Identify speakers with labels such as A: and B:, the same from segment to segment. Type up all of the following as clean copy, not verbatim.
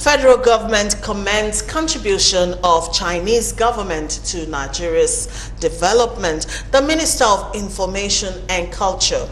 A: Federal government commends contribution of Chinese government to Nigeria's development. The Minister of Information and Culture,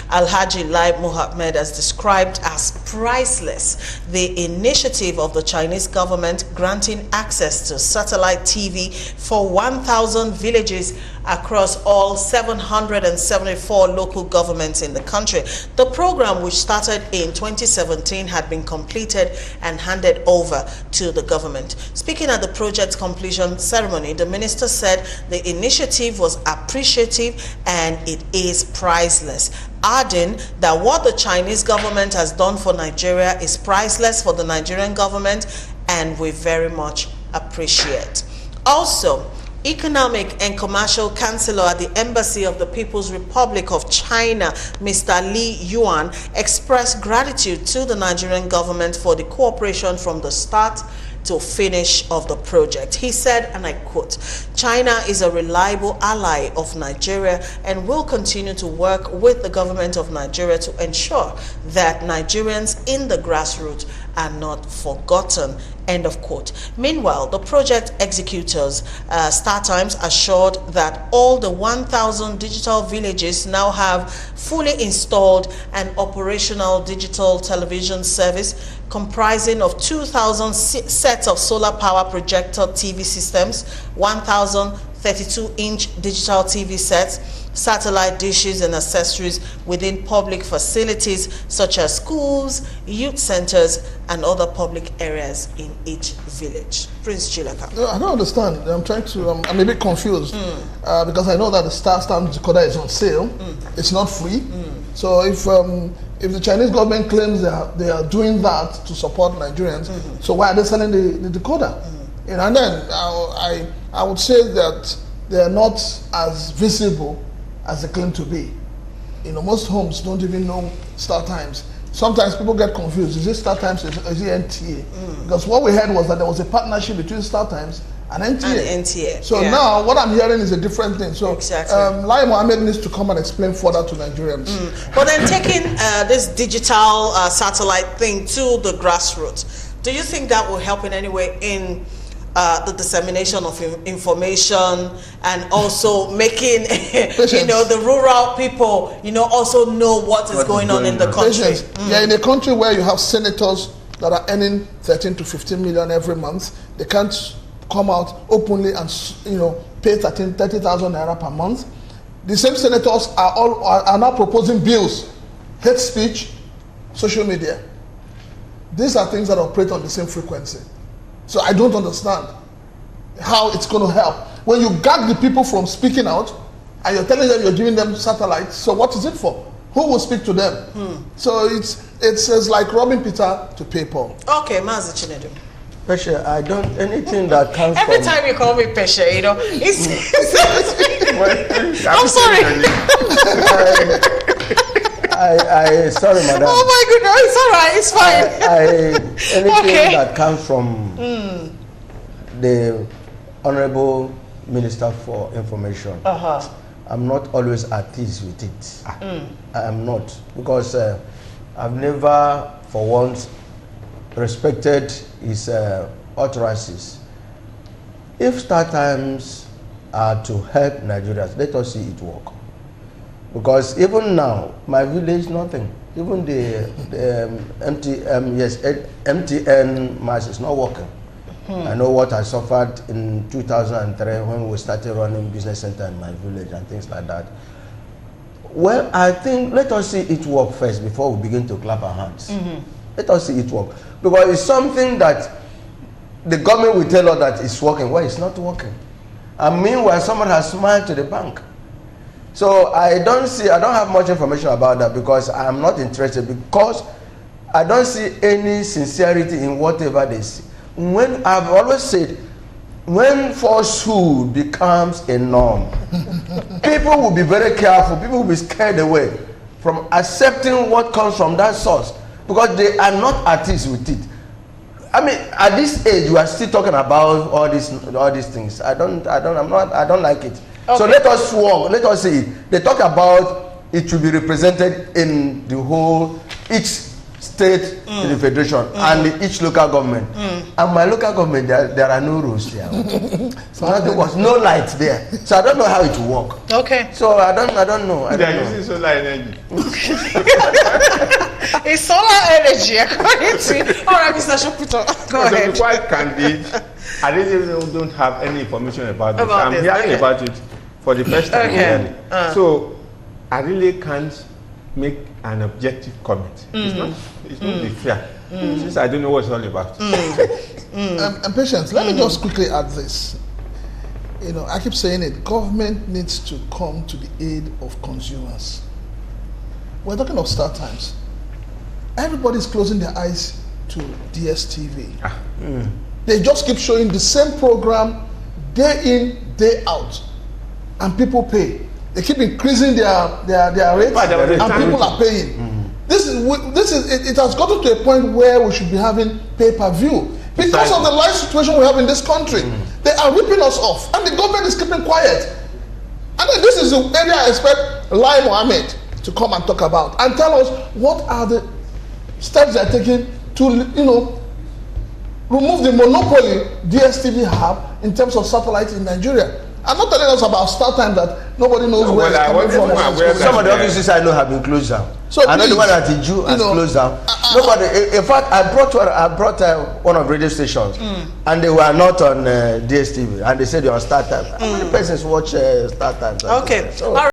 A: Alhaji Lai Mohammed, has described as priceless the initiative of the Chinese government granting access to satellite TV for 1,000 villages across all 774 local governments in the country. The program, which started in 2017, had been completed and handed over to the government. Speaking at the project completion ceremony, the minister said the initiative was appreciative and it is priceless, adding that what the Chinese government has done for Nigeria is priceless for the Nigerian government and we very much appreciate. Also, Economic and Commercial Counselor at the Embassy of the People's Republic of China, Mr. Li Yuan, expressed gratitude to the Nigerian government for the cooperation from the start to finish of the project. He said, and I quote, "China is a reliable ally of Nigeria and will continue to work with the government of Nigeria to ensure that Nigerians in the grassroots are not forgotten." End of quote. Meanwhile, the project executors, Startimes, assured that all the 1,000 digital villages now have fully installed and operational digital television service comprising of 2,000 sets of solar power projector TV systems, 1,000 32-inch digital TV sets, satellite dishes and accessories within public facilities such as schools, youth centers, and other public areas in each village. Prince Chilaka.
B: I don't understand. I'm a bit confused because I know that the Startimes decoder is on sale. It's not free. So if the Chinese government claims they are doing that to support Nigerians, so why are they selling the decoder? You know, and then I would say that they are not as visible as they claim to be. You know, most homes don't even know Startimes. Sometimes people get confused. Is it Startimes or is it NTA? Because what we heard was that there was a partnership between Startimes and NTA. So now what I'm hearing is a different thing. So Lai Mohammed needs to come and explain further to Nigerians.
A: But then taking this digital satellite thing to the grassroots, do you think that will help in any way in the dissemination of information and also making the rural people also know what is going on in the country?
B: Yeah, in a country where you have senators that are earning 13 to 15 million every month, they can't come out openly and pay 30,000 naira per month. The same senators are now proposing bills, hate speech, social media. These are things that operate on the same frequency. So I don't understand how it's going to help. When you gag the people from speaking out and you're telling them you're giving them satellites, so what is it for? Who will speak to them? So it's like robbing Peter to pay Paul.
A: Okay, Mazi Chinedu.
C: Pesha, I don't, anything that comes
A: Every
C: from...
A: time you call me Pesha, it's I'm sorry.
C: Sorry, madam.
A: Oh my goodness, it's all right, it's fine.
C: Anything that comes from the Honorable Minister for Information, I'm not always at ease with it. I am not, because I've never, for once, respected his utterances. If Startimes are to help Nigerians, let us see it work. Because even now, my village, nothing. Even the MTN mass is not working. I know what I suffered in 2003 when we started running business center in my village and things like that. Well, I think let us see it work first before we begin to clap our hands. Let us see it work. Because it's something that the government will tell us that it's working. Well, it's not working. And meanwhile, someone has smiled to the bank. So I don't have much information about that because I am not interested, because I don't see any sincerity in whatever they say. When I've always said, when falsehood becomes a norm, people will be very careful, people will be scared away from accepting what comes from that source because they are not at ease with it. I mean, at this age, we are still talking about all these things. I don't like it. Okay. So let us walk, let us see. They talk about it should be represented in the whole, each state to the federation and each local government. And my local government, there are no roads there. So there was no light there. So I don't know how it will work.
A: Okay.
C: So I don't know.
D: They are using solar energy.
A: It's solar energy, according to. All right, Mr. Shoputo, go ahead.
D: To be quite candid, I really don't have any information about this. I'm hearing
A: okay.
D: about it for the first time.
A: Okay.
D: So I really can't make an objective comment. It's not fair. Since I don't know what it's all about.
B: And Patience, let me just quickly add this. You know, I keep saying it. Government needs to come to the aid of consumers. We're talking of Startimes. Everybody's closing their eyes to DSTV. They just keep showing the same program day in, day out, and people pay. They keep increasing their rates, and people are paying. This is it has gotten to a point where we should be having pay-per-view because of the life situation we have in this country. They are ripping us off, and the government is keeping quiet. And then this is the area I expect Lai Mohammed to come and talk about and tell us what are the steps they're taking to, you know, remove the monopoly DSTV have in terms of satellite in Nigeria. I'm not telling us about Startimes that nobody knows where it's coming from.
C: Some of the offices I know have been closed down.
B: So
C: I know the one at the Jew has closed down. Nobody. In fact, I brought one of radio stations, and they were not on DSTV, and they said they were on Startimes. How many persons watch Startimes?
A: Okay.
C: So,